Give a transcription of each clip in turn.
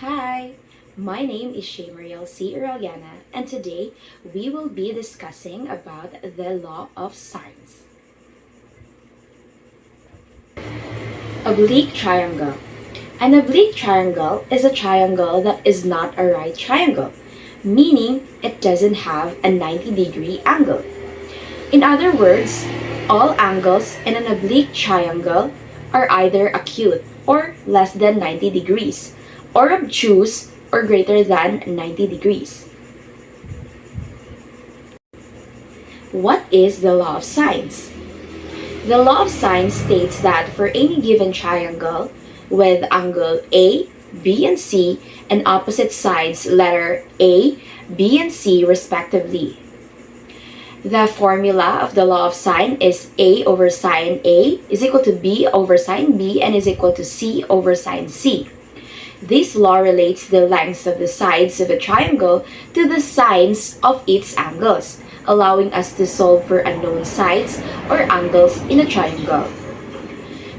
Hi, my name is Mariel C. Uraliana, and today we will be discussing about the law of sines. Oblique triangle. An oblique triangle is a triangle that is not a right triangle, meaning it doesn't have a 90-degree angle. In other words, all angles in an oblique triangle are either acute or less than 90 degrees, or obtuse or greater than 90 degrees. What is the law of sines? The law of sines states that for any given triangle with angle A, B, and C and opposite sides letter A, B, and C respectively. The formula of the law of sine is A over sine A is equal to B over sine B and is equal to C over sine C. This law relates the lengths of the sides of a triangle to the sines of its angles, allowing us to solve for unknown sides or angles in a triangle.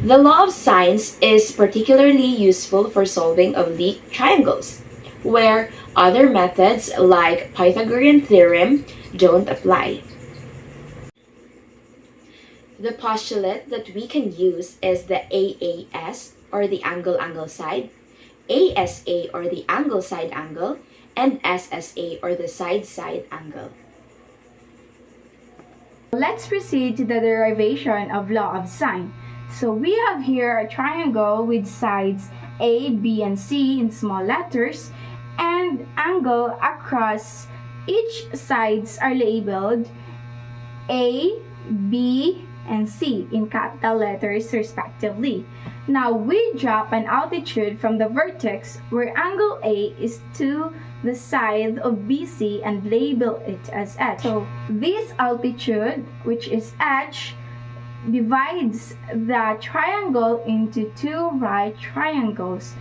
The law of sines is particularly useful for solving oblique triangles, where other methods like Pythagorean theorem don't apply. The postulate that we can use is the AAS, or the angle-angle side, ASA, or the angle-side angle, and SSA, or the side-side angle. Let's proceed to the derivation of law of sine. So we have here a triangle with sides A, B, and C in small letters, and angle across each sides are labeled A, B, and C in capital letters respectively. Now we drop an altitude from the vertex where angle A is to the side of BC and label it as H. So this altitude, which is H, divides the triangle into two right triangles.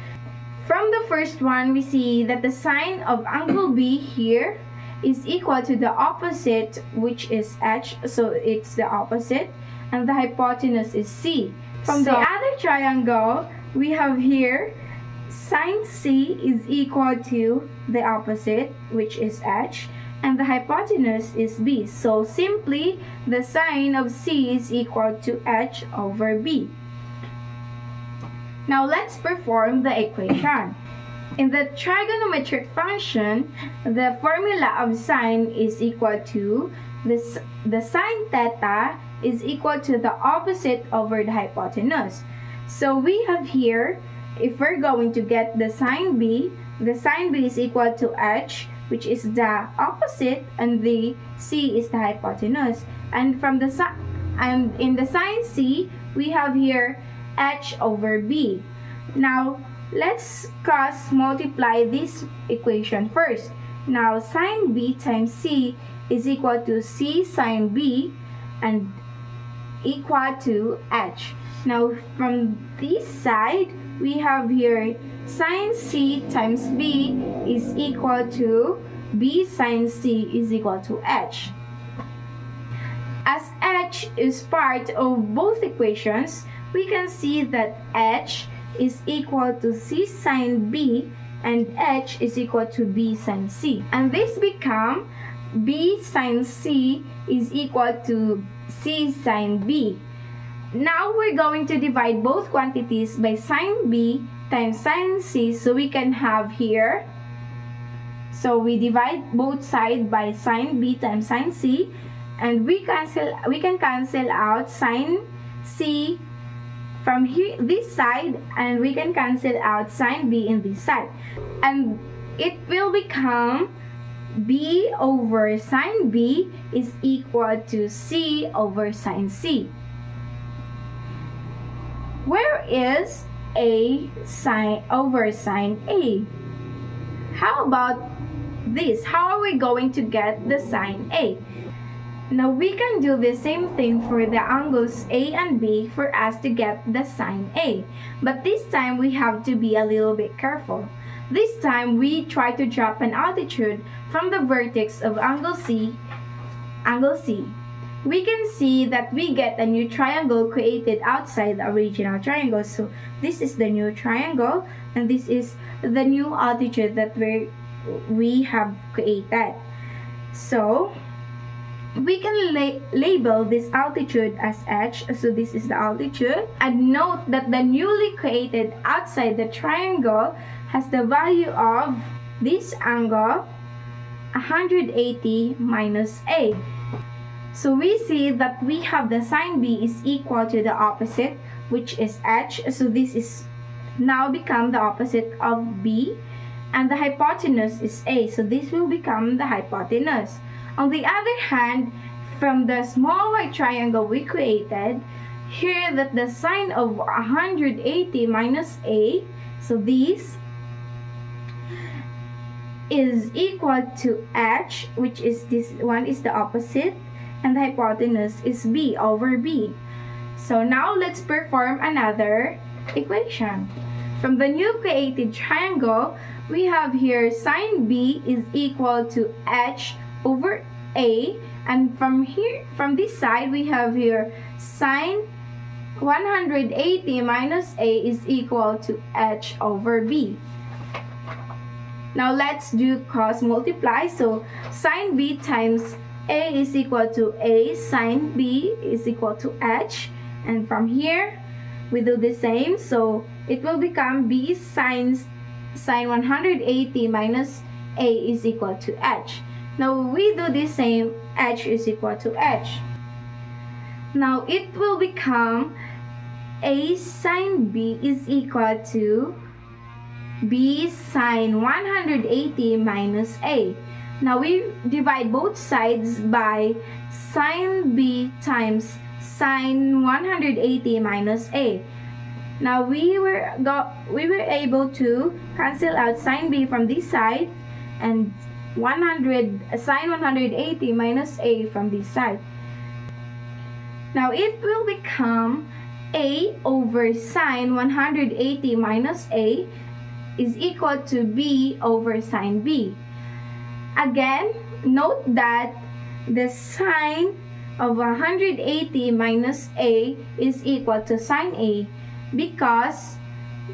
From the first one, we see that the sine of angle B here is equal to the opposite, which is H, so it's the opposite, and the hypotenuse is C. From the other triangle, we have here sine C is equal to the opposite, which is H, and the hypotenuse is B. So simply, the sine of C is equal to H over B. Now let's perform the equation. In the trigonometric function, the formula of sine is equal to the sine theta is equal to the opposite over the hypotenuse. So we have here, if we're going to get the sine B is equal to H, which is the opposite, and the C is the hypotenuse. And in the sine C, we have here H over B. Now, let's cross multiply this equation first. Now, sine B times C is equal to C sine B and equal to H. Now, from this side, we have here sine C times B is equal to B sine C is equal to H. As H is part of both equations, we can see that H is equal to C sine B and H is equal to B sine C. And this become B sine C is equal to C sine B. Now we're going to divide both quantities by sine B times sine C, so we can have here, so we divide both sides by sine B times sine C, and we can cancel out sine C from here, this side, and we can cancel out sine B in this side, and it will become B over sine B is equal to C over sine C. Where is A sine over sine A? How about this? How are we going to get the sine A? Now we can do the same thing for the angles A and B for us to get the sine A. But this time we have to be a little bit careful. This time we try to drop an altitude from the vertex of angle C. we can see that we get a new triangle created outside the original triangle. So this is the new triangle, and this is the new altitude that we have created. So we can label this altitude as h. So this is the altitude. And note that the newly created outside the triangle has the value of this angle 180 minus a. So we see that we have the sine b is equal to the opposite, which is h. So this is now become the opposite of b, and the hypotenuse is a. So this will become the hypotenuse. On the other hand, from the small right triangle we created, here that the sine of 180 minus a, so this is equal to h, which is this one is the opposite, and the hypotenuse is b over b. So now let's perform another equation. From the new created triangle, we have here sine b is equal to h over a, and from this side we have here sine 180 minus a is equal to h over b. Now let's do cross multiply. So sine b times a is equal to a sine b is equal to h, and from here we do the same. So it will become b sine 180 minus a is equal to h. Now we do the same, h is equal to h. Now it will become a sine b is equal to b sine 180 minus a. Now we divide both sides by sine b times sine 180 minus a. Now we were able to cancel out sine b from this side and sine 180 minus a from this side. Now it will become a over sine 180 minus a is equal to b over sine b. Again, note that the sine of 180 minus a is equal to sine a because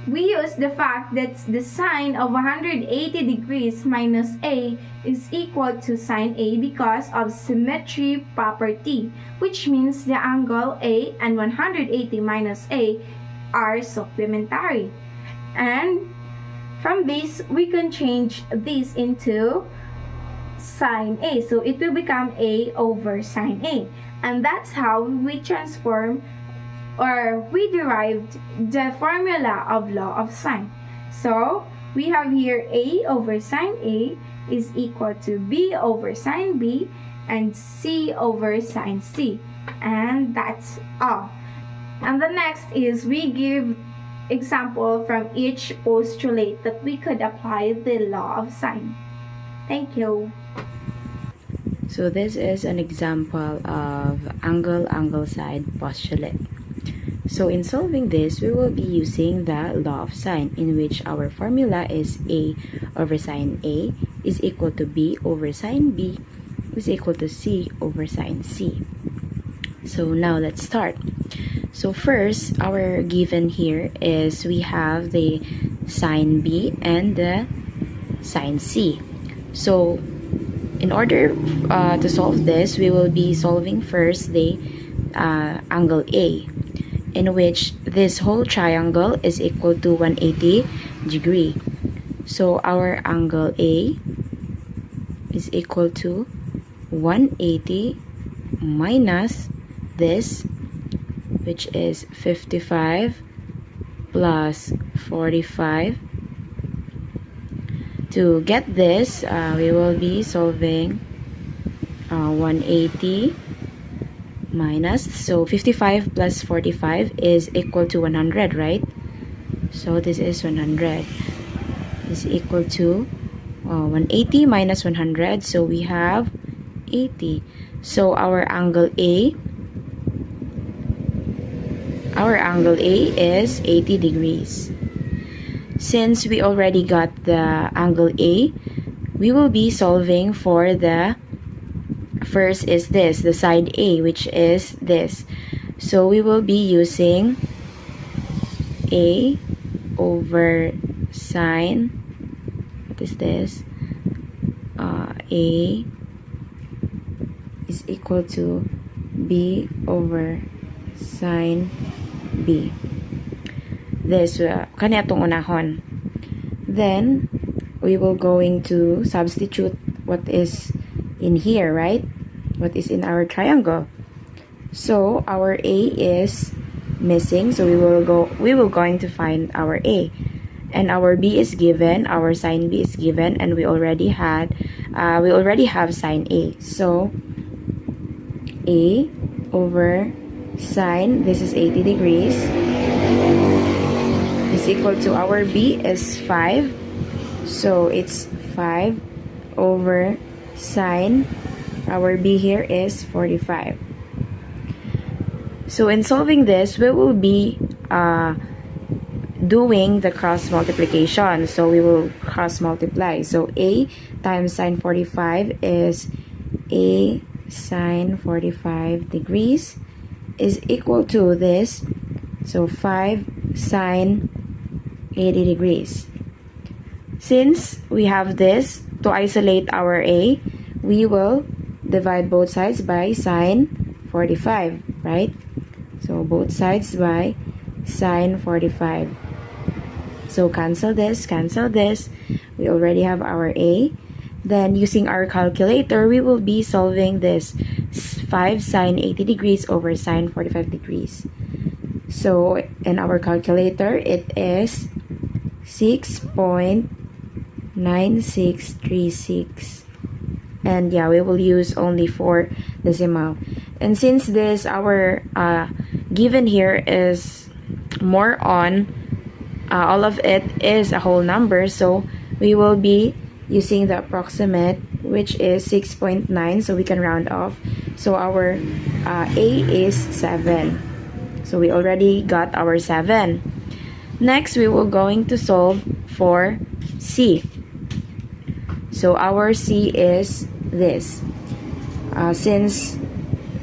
we use the fact that the sine of 180 degrees minus a is equal to sine a because of symmetry property, which means the angle a and 180 minus a are supplementary. And from this, we can change this into sine a. So it will become a over sine a. And that's how we transform or we derived the formula of law of sine. So we have here a over sine a is equal to b over sine b and c over sine c. And that's all. And the next is we give example from each postulate that we could apply the law of sine. Thank you. So this is an example of angle side postulate. So in solving this, we will be using the law of sine, in which our formula is a over sine a is equal to b over sine b is equal to c over sine c. So now let's start. So first, our given here is we have the sine b and the sine c. So in order to solve this, we will be solving first the angle a, in which this whole triangle is equal to 180 degree. So our angle a is equal to 180 minus this, which is 55 plus 45. To get this, we will be solving 180 minus, so 55 plus 45 is equal to 100, right? So this is 100 is equal to 180 minus 100, so we have 80. So our angle A is 80 degrees. Since we already got the angle A, we will be solving for the first is this, the side A, which is this. So we will be using A over sine, what is this? A is equal to B over sine B. This, kanya itong unahon. Then, we will going to substitute what is in here, right? What is in our triangle. So, our A is missing, so we will going to find our A. And our B is given, our sine B is given, and we already have sine A. So, A over sine, this is 80 degrees, is equal to our B is 5. So, it's 5 over sine, our B here is 45. So, in solving this, we will be doing the cross multiplication. So we will cross multiply. So A times sine 45 is A sine 45 degrees is equal to this. So 5 sine 80 degrees. Since we have this, to isolate our A, we will divide both sides by sine 45, right? So both sides by sine 45. So cancel this, cancel this. We already have our A. Then using our calculator, we will be solving this 5 sine 80 degrees over sine 45 degrees. So in our calculator, it is 6.9636. And yeah, we will use only 4 decimal. And since this, our given here is more on all of it is a whole number, so we will be using the approximate, which is 6.9, so we can round off. So our A is 7. So we already got our 7. Next, we will going to solve for C. So our C is this. Since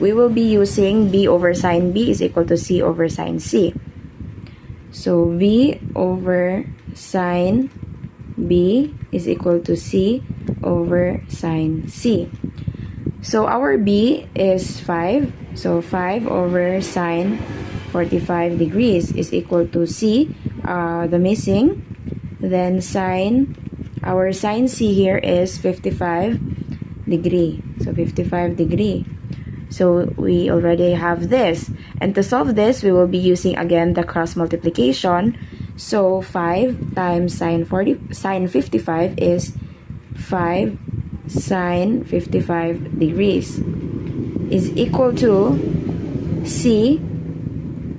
we will be using B over sine B is equal to C over sine C. So B over sine B is equal to C over sine C. So our B is 5. So 5 over sine 45 degrees is equal to C, the missing. Then our sine C here is 55 degree. So 55 degree. So we already have this. And to solve this, we will be using again the cross multiplication. So 5 times sine 55 is 5 sine 55 degrees is equal to C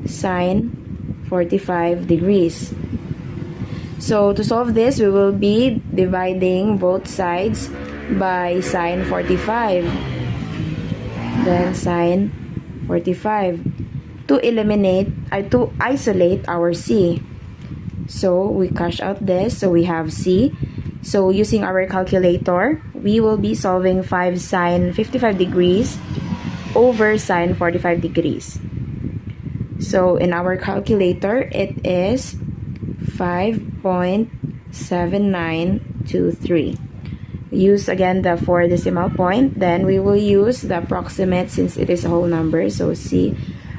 sine 45 degrees. So to solve this, we will be dividing both sides by sine 45. Then sine 45 to isolate our C. So we cash out this, so we have C. So using our calculator, we will be solving 5 sine 55 degrees over sine 45 degrees. So in our calculator, it is 5.7923. Use again the 4 decimal point. Then we will use the approximate since it is a whole number. So C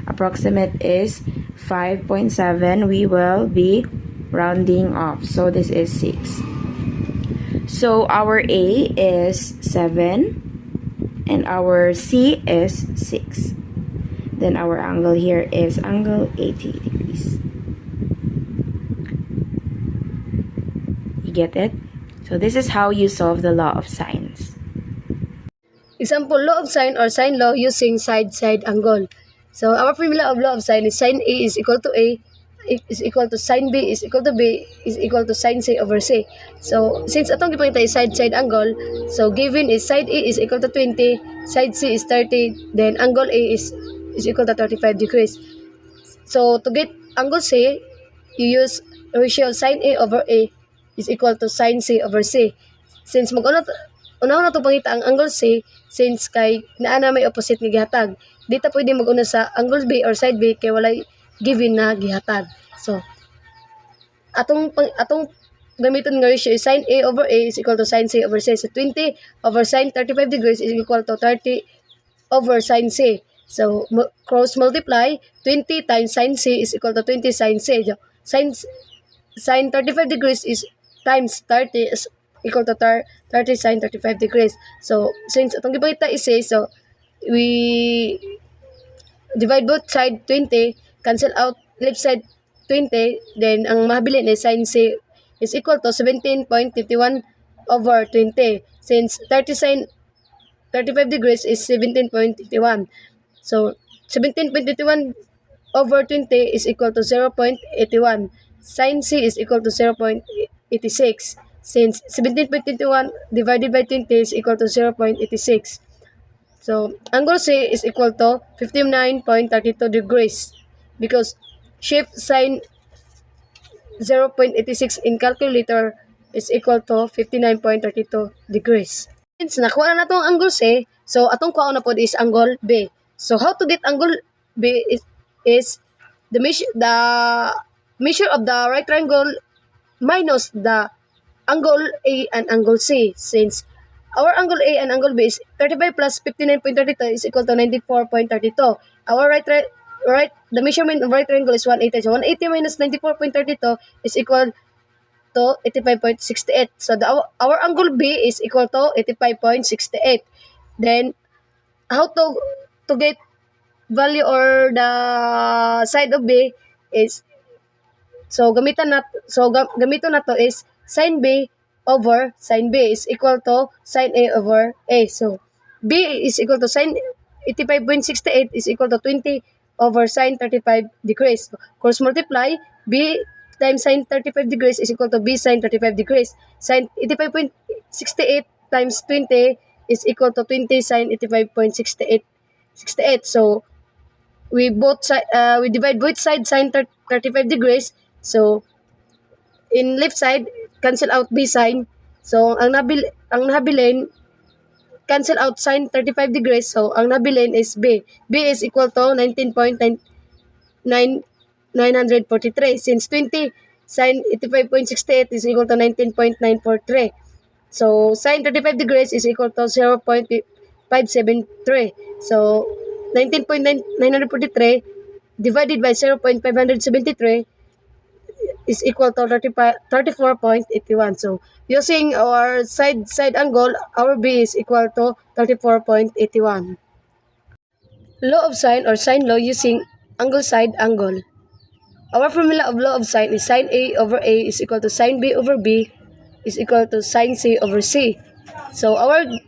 approximate is 5.7. We will be rounding off. So this is 6. So our A is 7 and our C is 6. Then our angle here is angle 80 degrees. You get it? So this is how you solve the law of sines. Example, law of sine or sine law using side-side angle. So our formula of law of sine is sine A is equal to A is equal to sine B is equal to B is equal to sine C over C. So since atong gipakita is side-side angle, so given is side A is equal to 20, side C is 30, then angle A is equal to 35 degrees. So to get angle C, you use ratio of sine A over A is equal to sine C over C. Since mag-unat unahon na to pangita ang angle C since kay naa na may opposite nga gihatag. Di ta pwede mag-una sa angle B or side B kay walay given na gihatag. So atong gamiton nga ratio is sin A over A is equal to sin C over C. So 20 over sin 35 degrees is equal to 30 over sin C. So cross multiply 20 times sin C is equal to 20 sin C. Sin 35 degrees is times 30 is equal to 30 sin 35 degrees. So since atong gipakita is A, so we divide both side 20, cancel out left side 20, then ang mahabilin is sin C is equal to 17.51 over 20. Since 30 sin 35 degrees is 17.51. So 17.51 over 20 is equal to 0.81. Sin C is equal to 0.86. Since 17.21 divided by 20 is equal to 0.86. So, angle C is equal to 59.32 degrees because shift sin 0.86 in calculator is equal to 59.32 degrees. Since nakuha na itong angle C, so atong kuha na po is angle B. So, how to get angle B is the measure of the right triangle minus the angle A and angle C. Since our angle A and angle B is 35 plus 59.32 is equal to 94.32. Our the measurement of right triangle is 180. So 180 minus 94.32 is equal to 85.68. So our angle B is equal to 85.68. Then how to get value or the side of B is gamiton na to is sin B over sin B is equal to sin A over A. So B is equal to sin 85.68 is equal to 20 over sin 35 degrees. Cross multiply B times sin 35 degrees is equal to B sin 35 degrees. Sin 85.68 times 20 is equal to 20 sin 85.68. So we divide both sides sin 35 degrees. So in left side cancel out B sin. So ang nabilin cancel out sin 35 degrees. So ang nabilin is B. B is equal to 19.943 since 20 sin 85.68 is equal to 19.943. So sin 35 degrees is equal to 0.573. So 19.943 divided by 0.573 is equal to 34.81. So using our side angle, our B is equal to 34.81. Law of sine or sine law using angle side angle. Our formula of law of sine is sin A over A is equal to sin B over B is equal to sin C over C. So ang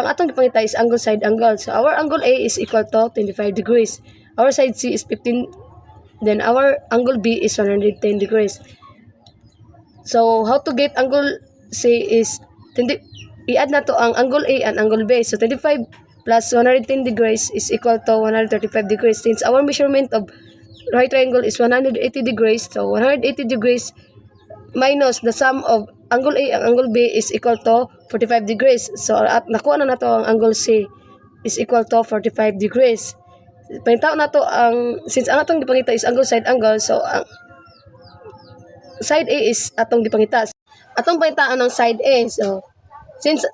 atong gipangita is angle side angle. So our angle A is equal to 25 degrees. Our side C is 15. Then our angle B is 110 degrees. So how to get angle C is i-add na to ang angle A and angle B. So 25 plus 110 degrees is equal to 135 degrees. Since our measurement of right triangle is 180 degrees, so 180 degrees minus the sum of angle A and angle B is equal to 45 degrees. So at nakuha na nato ang angle C is equal to 45 degrees. Pangitaw na to since ang atong gipangita is angle side angle, so ang side A is atong gipangita. Atong pangitaan ng side A. So since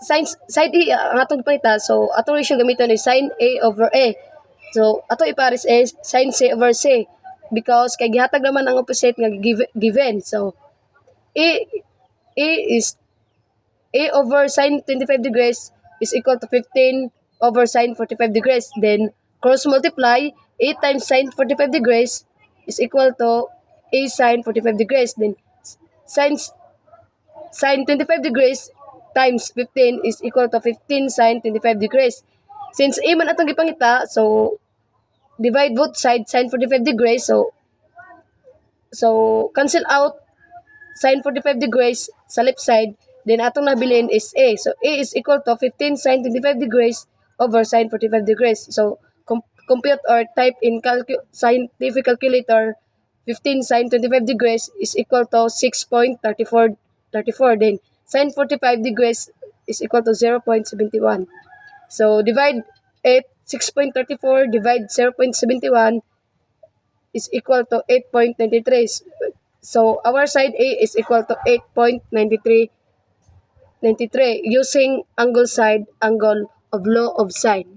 side A ang atong gipangita, so atong ratio gamiton is sin A over A. So ato ipares is sin C over C because kay gihatag naman ang opposite nga given. So A is A over sin 25 degrees is equal to 15 over sin 45 degrees. Then cross multiply A times sin 45 degrees is equal to A sin 45 degrees. Then sin 25 degrees times 15 is equal to 15 sin 25 degrees. Since A man atong gipangita, so divide both sides sin 45 degrees. So cancel out sin 45 degrees sa left side. Then atong nabilin is A. So A is equal to 15 sin 25 degrees over sin 45 degrees. So compute or type in scientific calculator 15 sin 25 degrees is equal to 6.34. Then sin 45 degrees is equal to 0.71. So divide it, 6.34 divide 0.71 is equal to 8.93. So our side A is equal to 8.93 using angle side angle of law of sine.